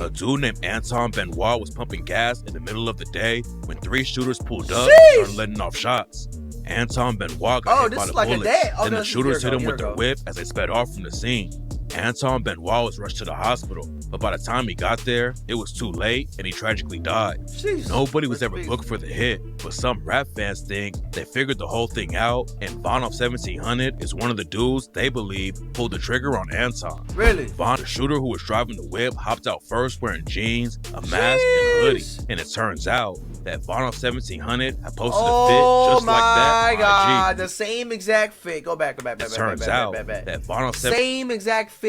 A dude named Anton Benoit was pumping gas in the middle of the day when 3 shooters pulled up and started letting off shots. Anton Benoit got hit by the bullets, then the shooters hit him with their whip as they sped off from the scene. Anton Benoit was rushed to the hospital, but by the time he got there, it was too late and he tragically died. Jeez. Nobody was ever booked for the hit, but some rap fans think they figured the whole thing out, and VONOFF1700 is one of the dudes they believe pulled the trigger on Anton. Really? The shooter who was driving the whip hopped out first wearing jeans, a mask, and a hoodie, and it turns out that VONOFF1700 had posted a fit just like that on IG. Oh my god, the same exact fit. Go back. It turns out that VONOFF1700 same exact fit.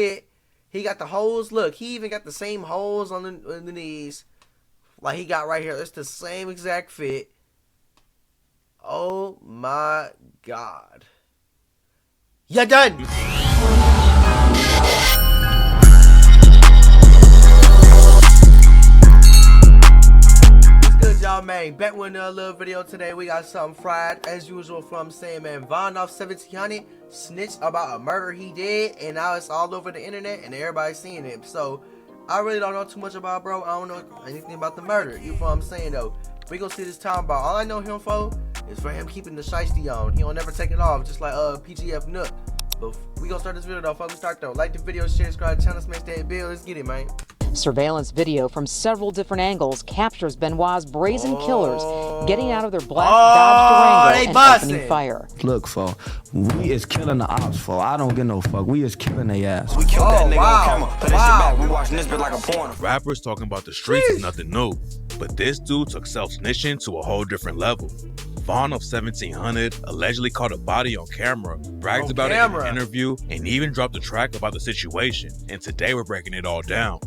He got the holes. Look, he even got the same holes on the knees, like he got right here. It's the same exact fit. Oh my god, you're done. Y'all, man, back with another little video today. We got something fried as usual from saying, man, VONOFF1700 snitched about a murder he did, and now it's all over the internet and everybody's seeing it. So I really don't know too much about, bro. I don't know anything about the murder. You know what I'm saying, though? We gonna see this time about. All I know him for is for him keeping the shiesty on. He don't never take it off, just like PGF Nook. But we gonna start this video though. Before we start though, like the video, share, subscribe to the channel, smash that bell. Let's get it, man. Surveillance video from several different angles captures Benoit's brazen killers getting out of their black Dodge Durango and opening fire. Look, for we is killing the ops, for I don't give no fuck. We is killing their ass. We killed that nigga on camera. Put that shit back. We watching this bit like a porn. Rappers talking about the streets is nothing new, but this dude took self-snitching to a whole different level. VONOFF1700 allegedly caught a body on camera, bragged about it in an interview, and even dropped a track about the situation. And today we're breaking it all down.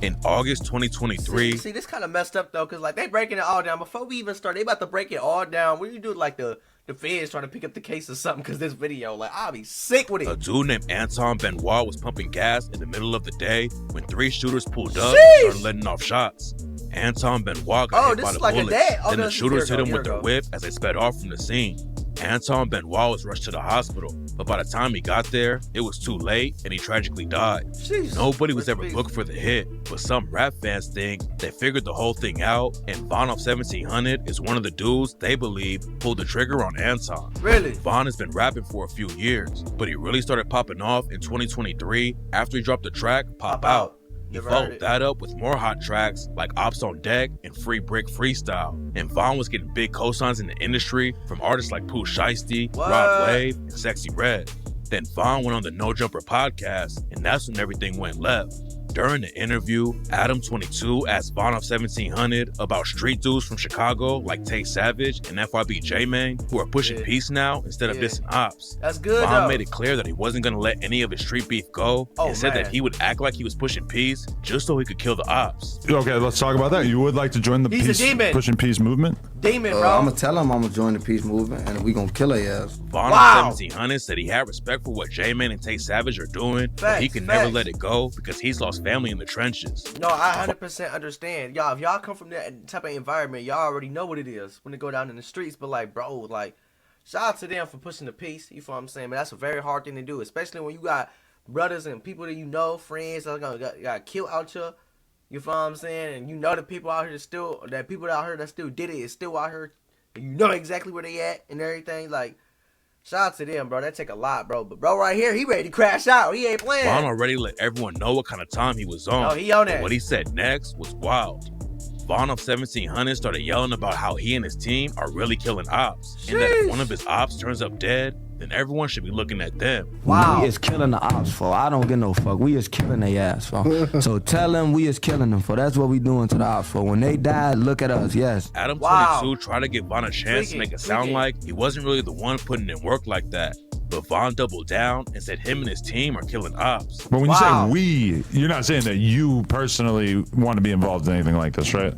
In August 2023, see this kind of messed up though, cause like they breaking it all down before we even start. They about to break it all down. What do you do, like the feds trying to pick up the case or something? Cause this video, like, I'll be sick with it. A dude named Anton Benoit was pumping gas in the middle of the day when 3 shooters pulled up and started letting off shots. Anton Benoit got hit by the bullets, then the shooters hit him with their whip as they sped off from the scene. Anton Benoit was rushed to the hospital, but by the time he got there, it was too late and he tragically died. Jeez. Nobody was ever booked for the hit, but some rap fans think they figured the whole thing out, and VONOFF1700 is one of the dudes they believe pulled the trigger on Anton. Really? Von has been rapping for a few years, but he really started popping off in 2023 after he dropped the track Pop Out. He followed that up with more hot tracks like Opps on Deck and Free Brick Freestyle. And Von was getting big cosigns in the industry from artists like Pooh Shiesty, Rod Wave, and Sexy Red. Then Von went on the No Jumper podcast, and that's when everything went left. During the interview, Adam22 asked VONOFF1700 about street dudes from Chicago like Tay Savage and FYB J-Man who are pushing peace now instead of dissing Opps. That's good. Von made it clear that he wasn't going to let any of his street beef go and said that he would act like he was pushing peace just so he could kill the Opps. Okay, let's talk about that. You would like to join the pushing peace movement? Demon, bro. I'm gonna tell him I'm gonna join the peace movement and we gonna kill their ass. VONOFF1700 said he had respect for what J-Man and Tay Savage are doing, but he can never let it go because he's lost family in the trenches. No, I 100% understand. Y'all, if y'all come from that type of environment, y'all already know what it is when they go down in the streets. But like, bro, like, shout out to them for pushing the peace. You feel what I'm saying? But that's a very hard thing to do, especially when you got brothers and people that you know, friends that got killed out here. You feel what I'm saying? And you know the people out here that still did it is still out here. And you know exactly where they at and everything. Like, shout out to them, bro. That take a lot, bro. But bro, right here, he ready to crash out. He ain't playing. Von already let everyone know what kind of time he was on. Oh, he on that. What he said next was wild. VONOFF1700 started yelling about how he and his team are really killing Opps, and that if one of his Opps turns up dead, then everyone should be looking at them. Wow. We is killing the Opps, for I don't give no fuck. We is killing their ass, for. So tell them we is killing them, for that's what we doing to the Opps, for. When they die, look at us, yes. Adam22 tried to give Von a chance to make it sound like he wasn't really the one putting in work like that. But Von doubled down and said him and his team are killing Opps. But when you say we, you're not saying that you personally want to be involved in anything like this, right?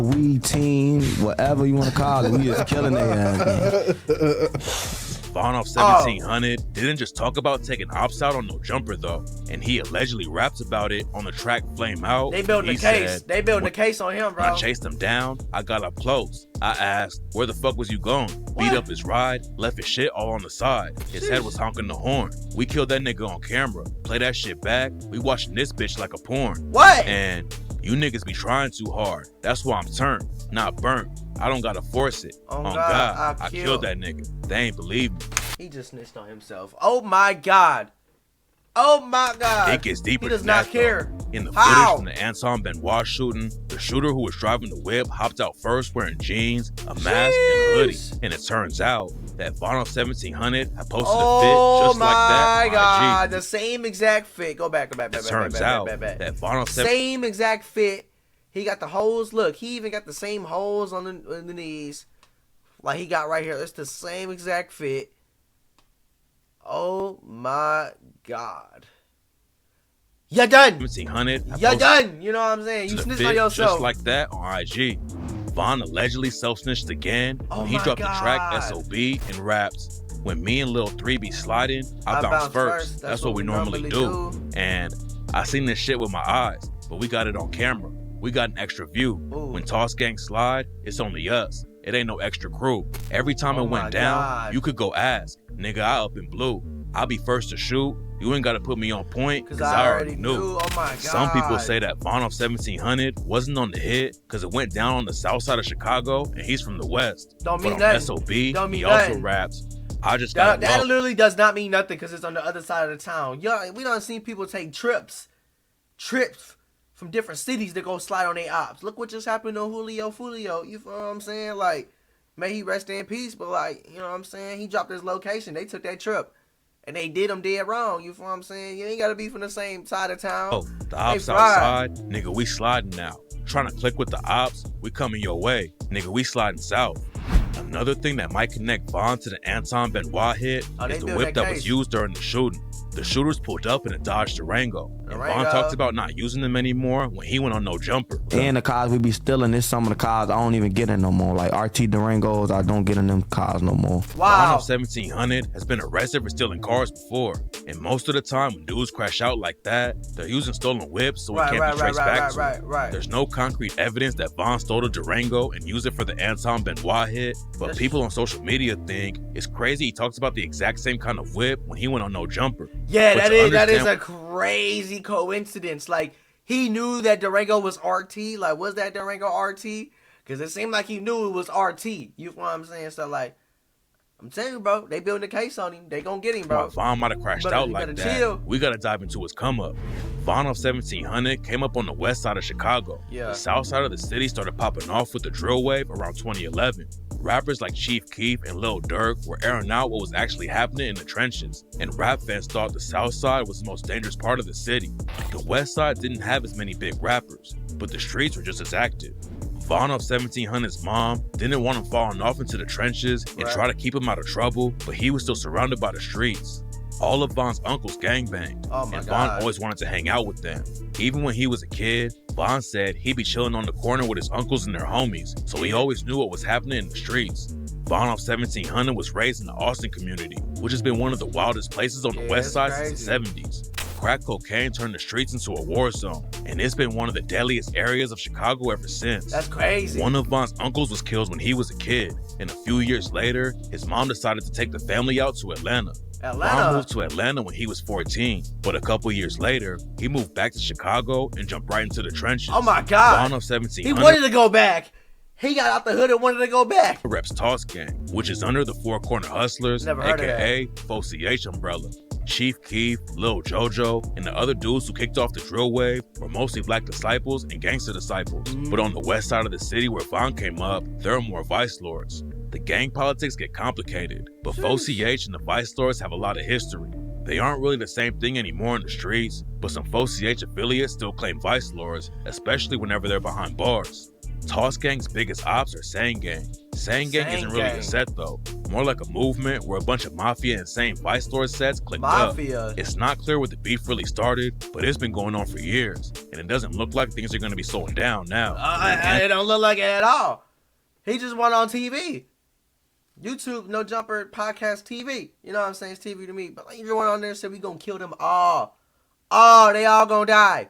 We, team, whatever you want to call it, we is killing their ass. VONOFF1700 didn't just talk about taking Opps out on No Jumper though, and he allegedly raps about it on the track Flame Out. They building the case. They building the case on him, bro. When I chased him down, I got up close. I asked, where the fuck was you going? Beat up his ride, left his shit all on the side. His head was honking the horn. We killed that nigga on camera. Play that shit back. We watching this bitch like a porn. What? And You niggas be trying too hard. That's why I'm turned, not burnt. I don't gotta force it. Oh On God, God, I killed that nigga. They ain't believe me. He just snitched on himself. Oh my God. Oh my God. It gets deeper He does than not that, care. though. In the How? footage from the Anton Benoit shooting, the shooter who was driving the whip hopped out first wearing jeans, a mask, and a hoodie. And it turns out that VONOFF1700 had posted a fit just like that on Oh my God. IG. The same exact fit. Go back. It turns out that VONOFF1700 Same exact fit. He got the holes. Look, he even got the same holes on the knees. Like he got right here. It's the same exact fit. Oh my God. You're done. 1700. You're done. You know what I'm saying? You snitched on yourself. Just like that on IG. Von allegedly self-snitched again when he dropped the track SOB and raps. When me and Lil 3 be sliding, I bounce first. That's what we normally do. And I seen this shit with my eyes, but we got it on camera. We got an extra view. Ooh. When Toss Gang slide, it's only us. It ain't no extra crew. Every time it went down, you could go ask. Nigga, I up in blue. I'll be first to shoot. You ain't gotta put me on point, cause I already knew. Oh my God. Some people say that VONOFF1700 wasn't on the hit cause it went down on the south side of Chicago and he's from the west. Don't mean but nothing. on SOB, Don't mean he nothing. also raps. I just got that literally does not mean nothing because it's on the other side of the town. Yo, we done seen people take trips from different cities to go slide on their ops. Look what just happened to Julio Fulio. You feel what I'm saying? Like, may he rest in peace, but like, you know what I'm saying? He dropped his location. They took that trip. And they did him dead wrong. You feel what I'm saying? You ain't gotta be from the same side of town. Oh, the ops outside, nigga, we sliding now. Trying to click with the ops, we coming your way. Nigga, we sliding south. Another thing that might connect Von to the Anton Benoit hit is the whip that was used during the shooting. The shooters pulled up in a Dodge Durango. And Von talked about not using them anymore when he went on no jumper. And the cars we be stealing, is some of the cars I don't even get in no more. Like RT Durangos, I don't get in them cars no more. Wow. VONOFF1700 has been arrested for stealing cars before. And most of the time when dudes crash out like that, they're using stolen whips so it can't be traced back to them. There's no concrete evidence that Von stole a Durango and used it for the Anton Benoit hit, but people on social media think it's crazy he talks about the exact same kind of whip when he went on no jumper. Yeah, that is a crazy coincidence. Like, he knew that Durango was RT. Like, was that Durango RT? Because it seemed like he knew it was RT. You know what I'm saying? So, like, I'm telling you, bro, they building a case on him. They gonna get him, bro. Von might have crashed out like that. Chill. We gotta dive into his come up. VONOFF1700 came up on the west side of Chicago. Yeah. The south side of the city started popping off with the drill wave around 2011. Rappers like Chief Keef and Lil Durk were airing out what was actually happening in the trenches, and rap fans thought the south side was the most dangerous part of the city. The west side didn't have as many big rappers, but the streets were just as active. VONOFF1700's mom didn't want him falling off into the trenches and try to keep him out of trouble, but he was still surrounded by the streets. All of Von's uncles gangbanged, and Von always wanted to hang out with them. Even when he was a kid, Von said he'd be chilling on the corner with his uncles and their homies, so he always knew what was happening in the streets. VONOFF1700 was raised in the Austin community, which has been one of the wildest places on the west side since the 70s. Crack cocaine turned the streets into a war zone, and it's been one of the deadliest areas of Chicago ever since. That's crazy. One of Von's uncles was killed when he was a kid, and a few years later, his mom decided to take the family out to Atlanta. Von moved to Atlanta when he was 14, but a couple years later, he moved back to Chicago and jumped right into the trenches. Oh my God. VONOFF1700 he wanted to go back. He got out the hood and wanted to go back. Reps Toss Gang, which is under the Four Corner Hustlers, aka FOCH umbrella. Chief Keef, Lil Jojo, and the other dudes who kicked off the drill wave were mostly black disciples and gangster disciples. But on the west side of the city where Von came up, there are more vice lords. The gang politics get complicated, but FOCH and the vice lords have a lot of history. They aren't really the same thing anymore in the streets, but some FOCH affiliates still claim vice lords, especially whenever they're behind bars. Toss Gang's biggest ops are Sane Gang. Sane Gang isn't really a set though, more like a movement where a bunch of Mafia and Sane vice lord sets clicked up. It's not clear where the beef really started, but it's been going on for years, and it doesn't look like things are going to be slowing down now. It don't look like it at all. He just went on TV. YouTube, No Jumper, Podcast TV. You know what I'm saying? It's TV to me. But he just went on there and said we gonna kill them all. Oh, they all gonna die.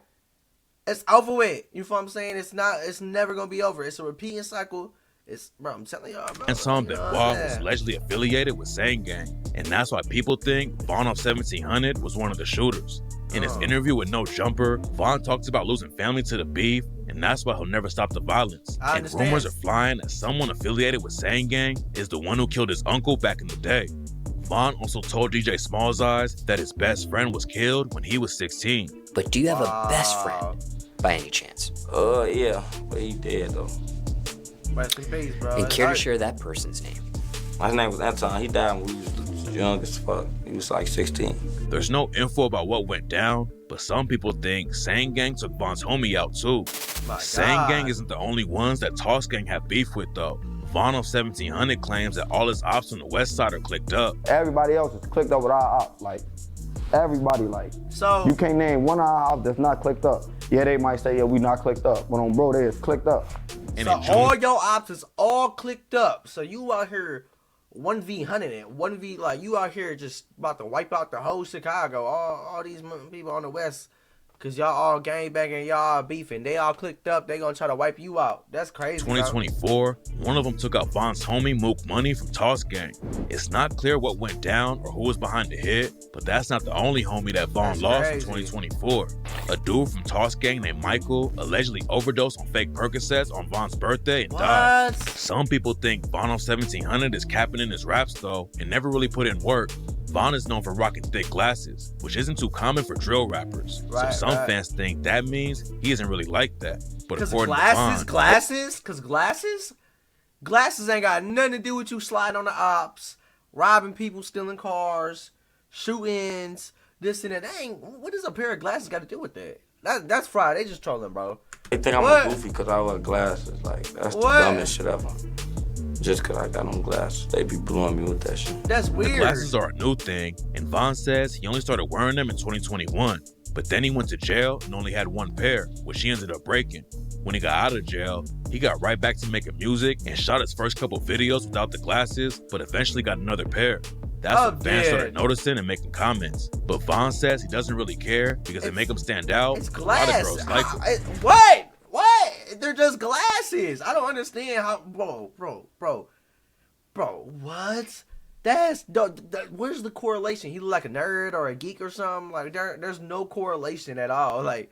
It's over with. You feel what I'm saying? It's never gonna be over. It's a repeating cycle. It's, bro, I'm telling y'all, bro. And Son you know Benoit what I'm was saying? allegedly affiliated with Sane Gang, and that's why people think VONOFF1700 was one of the shooters. In his interview with No Jumper, Von talks about losing family to the beef, and that's why he'll never stop the violence. I And understand. rumors are flying that someone affiliated with Sane Gang is the one who killed his uncle back in the day. Von also told DJ Smalls Eyes that his best friend was killed when he was 16. But do you have a best friend by any chance? Yeah, but he dead though. Rest in peace, bro. And It's care to hurt. share that person's name? His name was Anton. He died when we was young as fuck. He was like 16. There's no info about what went down, but some people think Sane Gang took Von's homie out too. My Sane God. Gang isn't the only ones that Toss Gang have beef with though. VONOFF1700 claims that all his ops on the west side are clicked up. Everybody else is clicked up with our ops. Like, everybody, like, So you can't name one of our ops that's not clicked up. Yeah, they might say, yeah, we not clicked up. But on bro, they is clicked up. And So in June, all your ops is all clicked up. So you out here 1v100 and 1v, like, you out here just about to wipe out the whole Chicago. All these people on the west, because y'all all gangbanging, y'all all beefing. They all clicked up. They gonna try to wipe you out. That's crazy. bro. 2024, one of them took out Von's homie Mook Money from Toss Gang. It's not clear what went down or who was behind the hit, but that's not the only homie that Von That's lost crazy. in 2024. A dude from Toss Gang named Michael allegedly overdosed on fake Percocets on Von's birthday and died. What? Some people think VONOFF1700 is capping in his raps though and never really put in work. Von is known for rocking thick glasses, which isn't too common for drill rappers. Right, so some right. fans think that means he isn't really like that. But Because according to glasses ain't got nothing to do with you sliding on the ops, robbing people, stealing cars, shootings, this and that. What does a pair of glasses got to do with that? That's fried. They just trolling, bro. They think I'm What? a goofy because I wear glasses. Like, that's What? the dumbest shit ever. Just because I got on glasses. They be blowing me with that shit. That's The weird. glasses are a new thing, and Von says he only started wearing them in 2021. But then he went to jail and only had one pair, which he ended up breaking. When he got out of jail, he got right back to making music and shot his first couple videos without the glasses, but eventually got another pair. That's Oh, when fans started man. noticing and making comments. But Von says he doesn't really care because it make him stand out. It's A lot of glass. girls like him. What? What? They're just glasses. I don't understand how, bro. What? Where's the correlation? He look like a nerd or a geek or something. Like there's no correlation at all. Like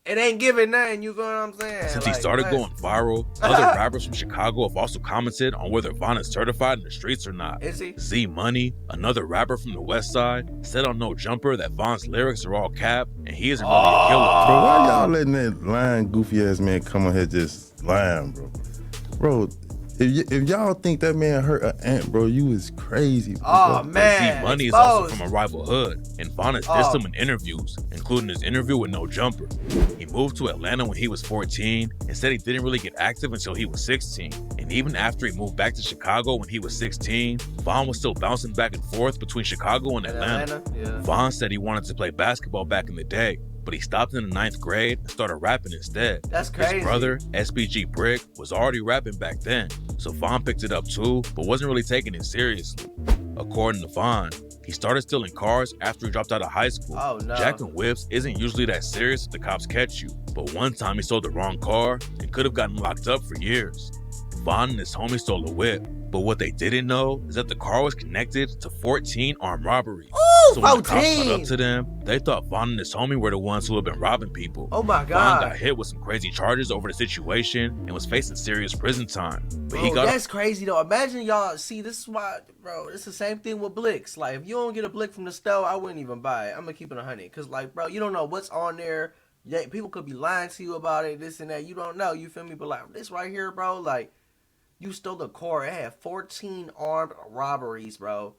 it ain't giving nothing. You know what I'm saying? Since Like, he started what? going viral, other rappers from Chicago have also commented on whether Von is certified in the streets or not. Is he? Z Money, another rapper from the West Side, said on No Jumper that Von's lyrics are all cap and he isn't really a killer. Bro, why y'all letting that lying, goofy ass man come on here just lying, bro? Bro, if y'all think that man hurt an ant, bro, you is crazy. Bro. Oh man. Z Money is also exposed. from a rival hood, and Von has dissed him in interviews, including his interview with No Jumper. He moved to Atlanta when he was 14 and said he didn't really get active until he was 16. And even after he moved back to Chicago when he was 16, Von was still bouncing back and forth between Chicago and Atlanta. Yeah. Von said he wanted to play basketball back in the day, but he stopped in the 9th grade and started rapping instead. That's crazy. His brother, SBG Brick, was already rapping back then, so Von picked it up too, but wasn't really taking it seriously. According to Von, he started stealing cars after he dropped out of high school. Oh, no. Jacking whips isn't usually that serious if the cops catch you, but one time he stole the wrong car and could have gotten locked up for years. Von and his homie stole a whip, but what they didn't know is that the car was connected to 14 armed robberies. Ooh, So when the cops 14! caught up to them, they thought Von and his homie were the ones who had been robbing people. Oh my Von God. got hit with some crazy charges over the situation and was facing serious prison time. But he Bro, got that's crazy though. Imagine y'all see this is why, bro. It's the same thing with Blicks. Like if you don't get a Blick from the store, I wouldn't even buy it. I'm gonna keep it 100 because like, bro, you don't know what's on there. Yeah, people could be lying to you about it, this and that. You don't know. You feel me? But like this right here, bro. Like you stole the car. It had 14 armed robberies, bro.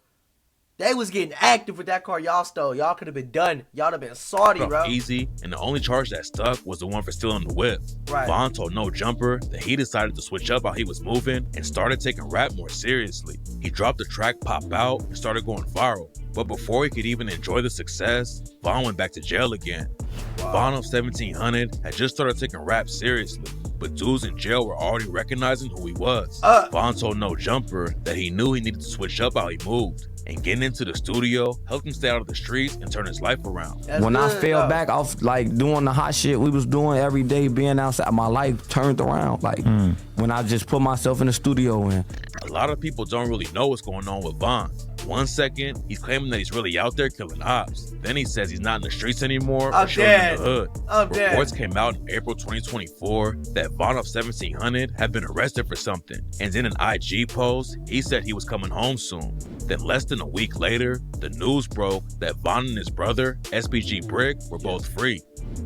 They was getting active with that car y'all stole. Y'all could have been done. Y'all have been salty, bro. easy, and the only charge that stuck was the one for stealing the whip. Right. Von told No Jumper that he decided to switch up how he was moving and started taking rap more seriously. He dropped the track Pop Out and started going viral. But before he could even enjoy the success, Von went back to jail again. VONOFF1700 had just started taking rap seriously, but dudes in jail were already recognizing who he was. Von told No Jumper that he knew he needed to switch up how he moved, and getting into the studio helped him stay out of the streets and turn his life around. When I fell back off like doing the hot shit we was doing every day, being outside, my life turned around. Like when I just put myself in the studio and a lot of people don't really know what's going on with Von. One second, he's claiming that he's really out there killing ops. Then he says he's not in the streets anymore or chilling in the hood. Reports came out in April 2024 that VONOFF1700 had been arrested for something. And in an IG post, he said he was coming home soon. Then less than a week later, the news broke that Von and his brother, SPG Brick, were both free.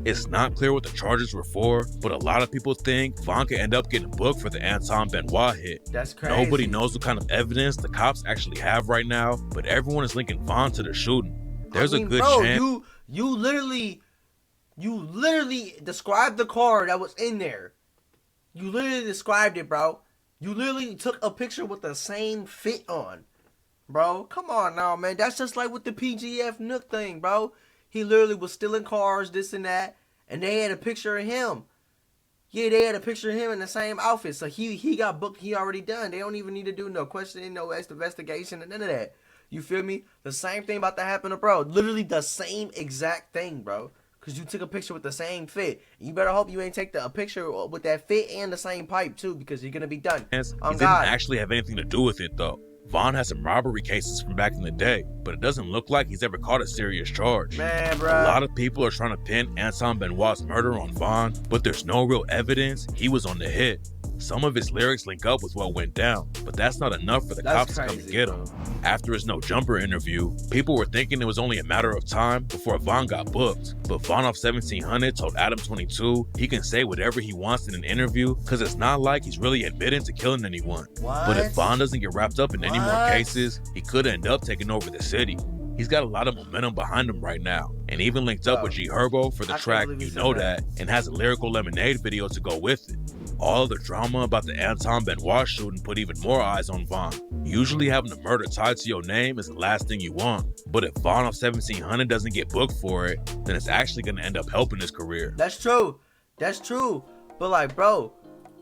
It's not clear what the charges were for, but a lot of people think Von could end up getting booked for the Anton Benoit hit. That's crazy. Nobody knows what kind of evidence the cops actually have right now, but everyone is linking Von to the shooting. There's a good chance. You literally described the car that was in there. You literally described it, bro. You literally took a picture with the same fit on. Bro, come on now, man. That's just like with the PGF Nook thing, bro. He literally was stealing cars, this and that, and they had a picture of him. Yeah, they had a picture of him in the same outfit. So he got booked. He already done. They don't even need to do no questioning, no investigation, and none of that. You feel me? The same thing about to happen to bro. Literally the same exact thing, bro. Because you took a picture with the same fit. You better hope you ain't take a picture with that fit and the same pipe, too, because you're going to be done. He didn't actually have anything to do with it, though. Von has some robbery cases from back in the day, but it doesn't look like he's ever caught a serious charge. Man, bro. A lot of people are trying to pin Anton Benoit's murder on Von, but there's no real evidence he was on the hit. Some of his lyrics link up with what went down, but that's not enough for the cops to come and get him. After his No Jumper interview, people were thinking it was only a matter of time before Von got booked, but VONOFF1700 told Adam22 he can say whatever he wants in an interview because it's not like he's really admitting to killing anyone. But if Von doesn't get wrapped up in any more cases, he could end up taking over the city. He's got a lot of momentum behind him right now, and even linked up with G Herbo for the track You Know That, and has a Lyrical Lemonade video to go with it. All of the drama about the Anton Benoit shooting put even more eyes on Von. Usually having a murder tied to your name is the last thing you want, but if VONOFF1700 doesn't get booked for it, then it's actually going to end up helping his career. That's true. That's true. But like, bro,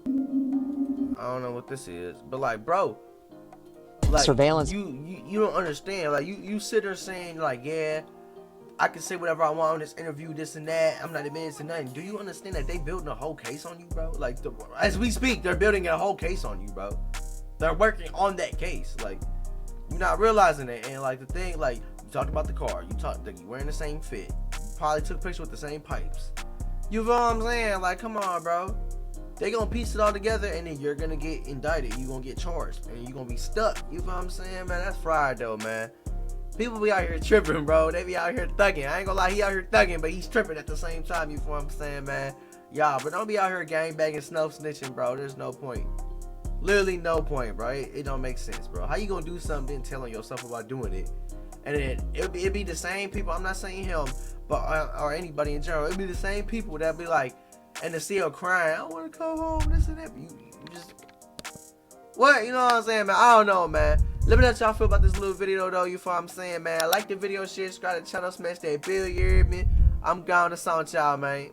I don't know what this is, but like, bro, like, surveillance. You don't understand. Like you sit there saying like, yeah, I can say whatever I want on this interview, this and that. I'm not admitting to nothing. Do you understand that they building a whole case on you, bro? Like as we speak, they're building a whole case on you, bro. They're working on that case. Like you're not realizing it. And like the thing, like you talked about the car, you wearing the same fit, you probably took a picture with the same pipes. You know what I'm saying? Like, come on, bro. They gonna piece it all together, and then you're gonna get indicted. You gonna get charged, and you gonna be stuck. You know what I'm saying, man? That's fried though, man. People be out here tripping, bro. They be out here thugging. I ain't gonna lie, he out here thugging, but he's tripping at the same time. You know what I'm saying, man? Y'all, but don't be out here gangbanging, snow snitching, bro. There's no point. Literally no point, bro. It don't make sense, bro. How you gonna do something then telling yourself about doing it? And then it'd be the same people. I'm not saying him, but or anybody in general. It'd be the same people that be like, and to see her crying, I want to come home, this and that. You just, what? You know what I'm saying, man? I don't know, man. Let me know what y'all feel about this little video, though. You know what I'm saying, man? Like the video, share, subscribe to the channel, smash that bell, you hear me? I'm gone to sound y'all, man.